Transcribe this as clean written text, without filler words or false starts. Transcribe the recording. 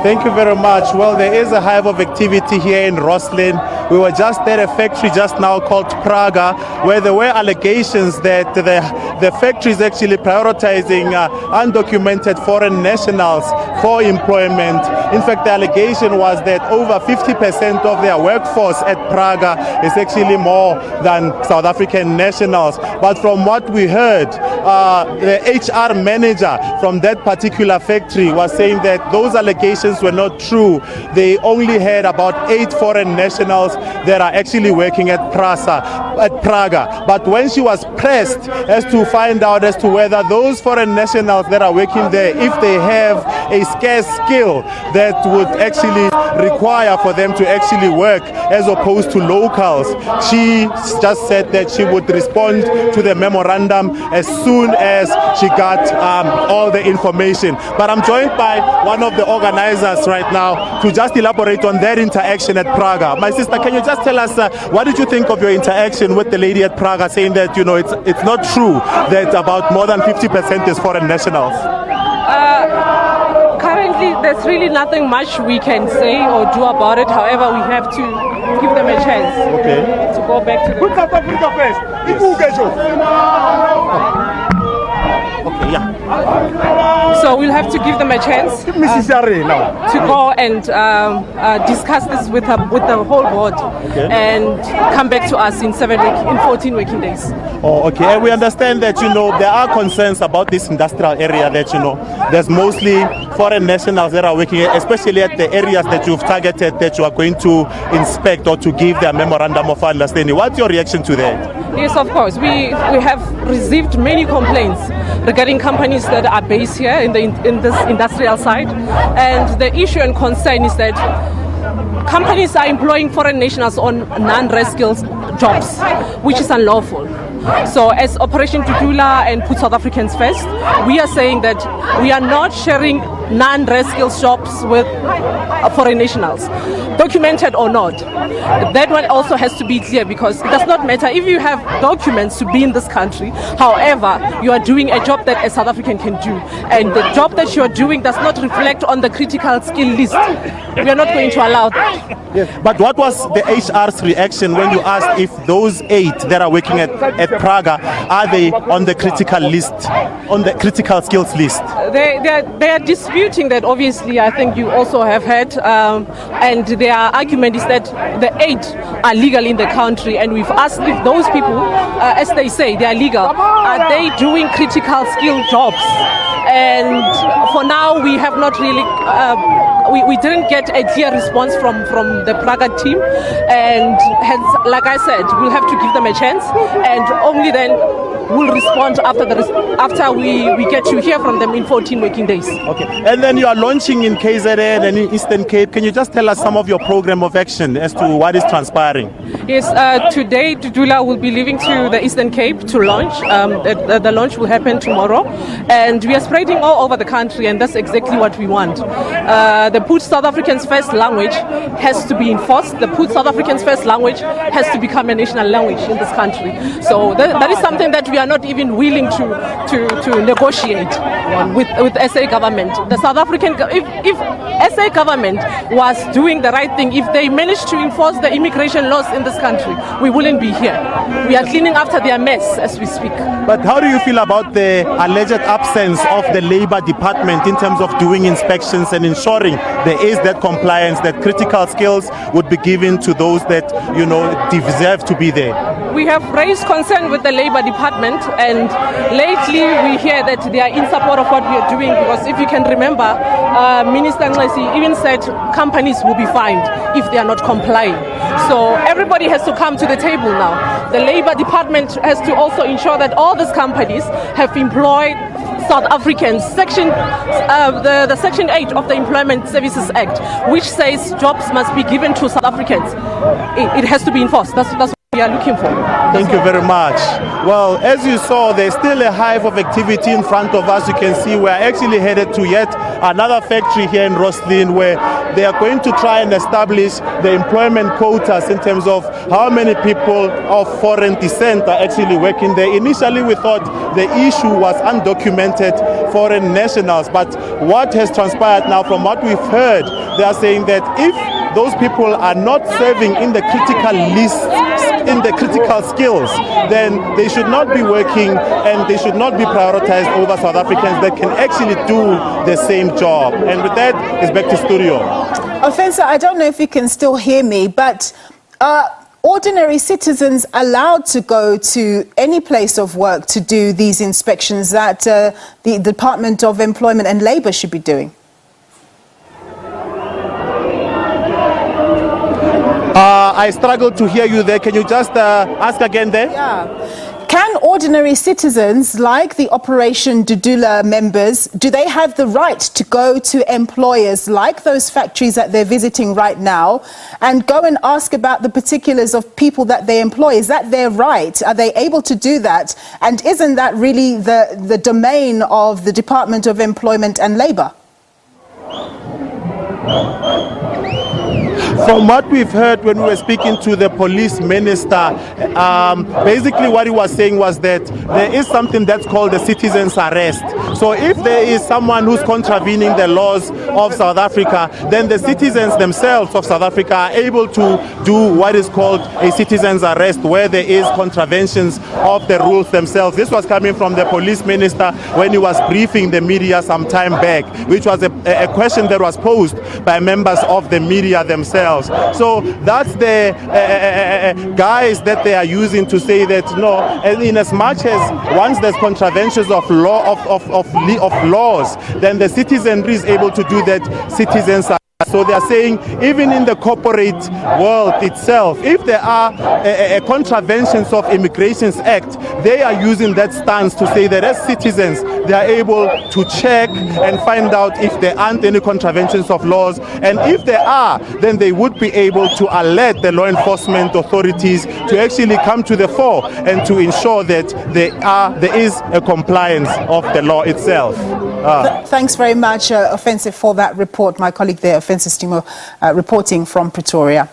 Thank you very much. Well, there is a hive of activity here in Rosslyn. We were just at a factory just now called Praga, where there were allegations that the factory is actually prioritizing undocumented foreign nationals for employment. In fact, the allegation was that over 50% of their workforce at Praga is actually more than South African nationals. But from what we heard, the HR manager from that particular factory was saying that those allegations were not true. They only had about 8 foreign nationals that are actually working at Praga. But when she was pressed as to find out as to whether those foreign nationals that are working there, if they have a scarce skill that would actually require for them to actually work as opposed to locals, she just said that she would respond to the memorandum as soon as she got all the information. But I'm joined by one of the organizers right now to just elaborate on their interaction at Praga. My sister, can you just tell us what did you think of your interaction with the lady at Praga, saying that it's not true that about more than 50% is foreign nationals? Currently, there's really nothing much we can say or do about it. However, we have to give them a chance to go back to the... Okay, yeah. So we'll have to give them a chance to go and discuss this with the whole board and come back to us in 14 working days. Oh, okay. And we understand that, there are concerns about this industrial area that, there's mostly foreign nationals that are working, especially at the areas that you've targeted that you are going to inspect or to give their memorandum of understanding. What's your reaction to that? Yes, of course. We have received many complaints regarding companies that are based here in this industrial side, and the issue and concern is that companies are employing foreign nationals on non-res skills jobs, which is unlawful. So as Operation Dudula and Put South Africans First, we are saying that we are not sharing non-res skills jobs with foreign nationals, documented or not. That one also has to be clear, because it does not matter if you have documents to be in this country. However, you are doing a job that a South African can do, and the job that you are doing does not reflect on the critical skill list. We are not going to allow that. Yes. But what was the HR's reaction when you asked if those 8 that are working at Praga, are they on the critical list, on the critical skills list? They are disputing that. Obviously, I think you also have heard, and their argument is that the 8 are legal in the country, and we've asked if those people, as they say, they are legal, are they doing critical skill jobs? And for now, we have not really, we didn't get a clear response from the Praga team, and hence, like I said, we'll have to give them a chance, and only then we'll respond after we get to hear from them in 14 working days. Okay, and then you are launching in KZN and in Eastern Cape. Can you just tell us some of your program of action as to what is transpiring? Yes, today Dudula will be leaving to the Eastern Cape to launch. The launch will happen tomorrow, and we are spreading all over the country, and that's exactly what we want. The Put South Africans First language has to be enforced. The Put South Africans First language has to become a national language in this country. So that is something that we are not even willing to negotiate with SA government. The South African, if SA government was doing the right thing, if they managed to enforce the immigration laws in this country, we wouldn't be here. We are cleaning after their mess as we speak. But how do you feel about the alleged absence of the Labour Department in terms of doing inspections and ensuring there is that compliance, that critical skills would be given to those that, deserve to be there? We have raised concern with the Labour Department, and lately we hear that they are in support of what we are doing, because if you can remember, Minister Nxesi even said companies will be fined if they are not complying. So everybody has to come to the table now. The Labour Department has to also ensure that all these companies have employed South Africans. The Section 8 of the Employment Services Act, which says jobs must be given to South Africans, it has to be enforced. That's what we are looking for. Thank you very much. Well, as you saw, there's still a hive of activity in front of us. You can see we're actually headed to yet another factory here in Rosslyn, where they are going to try and establish the employment quotas in terms of how many people of foreign descent are actually working there. Initially, we thought the issue was undocumented foreign nationals. But what has transpired now, from what we've heard, they are saying that if those people are not serving in the critical list, in the critical skills, then they should not be working and they should not be prioritized over South Africans that can actually do the same job. And with that, it's back to studio. Offensa, I don't know if you can still hear me, but ordinary citizens allowed to go to any place of work to do these inspections that the Department of Employment and Labour should be doing? I struggled to hear you there. Can you just ask again there? Yeah. Can ordinary citizens, like the Operation Dudula members, do they have the right to go to employers like those factories that they're visiting right now and go and ask about the particulars of people that they employ? Is that their right? Are they able to do that? And isn't that really the domain of the Department of Employment and Labour? From what we've heard when we were speaking to the police minister, basically what he was saying was that there is something that's called a citizen's arrest. So if there is someone who's contravening the laws of South Africa, then the citizens themselves of South Africa are able to do what is called a citizen's arrest, where there is contraventions of the rules themselves. This was coming from the police minister when he was briefing the media some time back, which was a question that was posed by members of the media themselves. So that's the guise that they are using to say that no, in as much as once there's contraventions of law of laws, then the citizenry is able to do that. Citizens are. So they are saying even in the corporate world itself, if there are contraventions of Immigrations Act, they are using that stance to say that as citizens they are able to check and find out if there aren't any contraventions of laws, and if there are, then they would be able to alert the law enforcement authorities to actually come to the fore and to ensure that there is a compliance of the law itself. Thanks very much, Offensive, for that report. My colleague there, Offensive Stimo, reporting from Pretoria.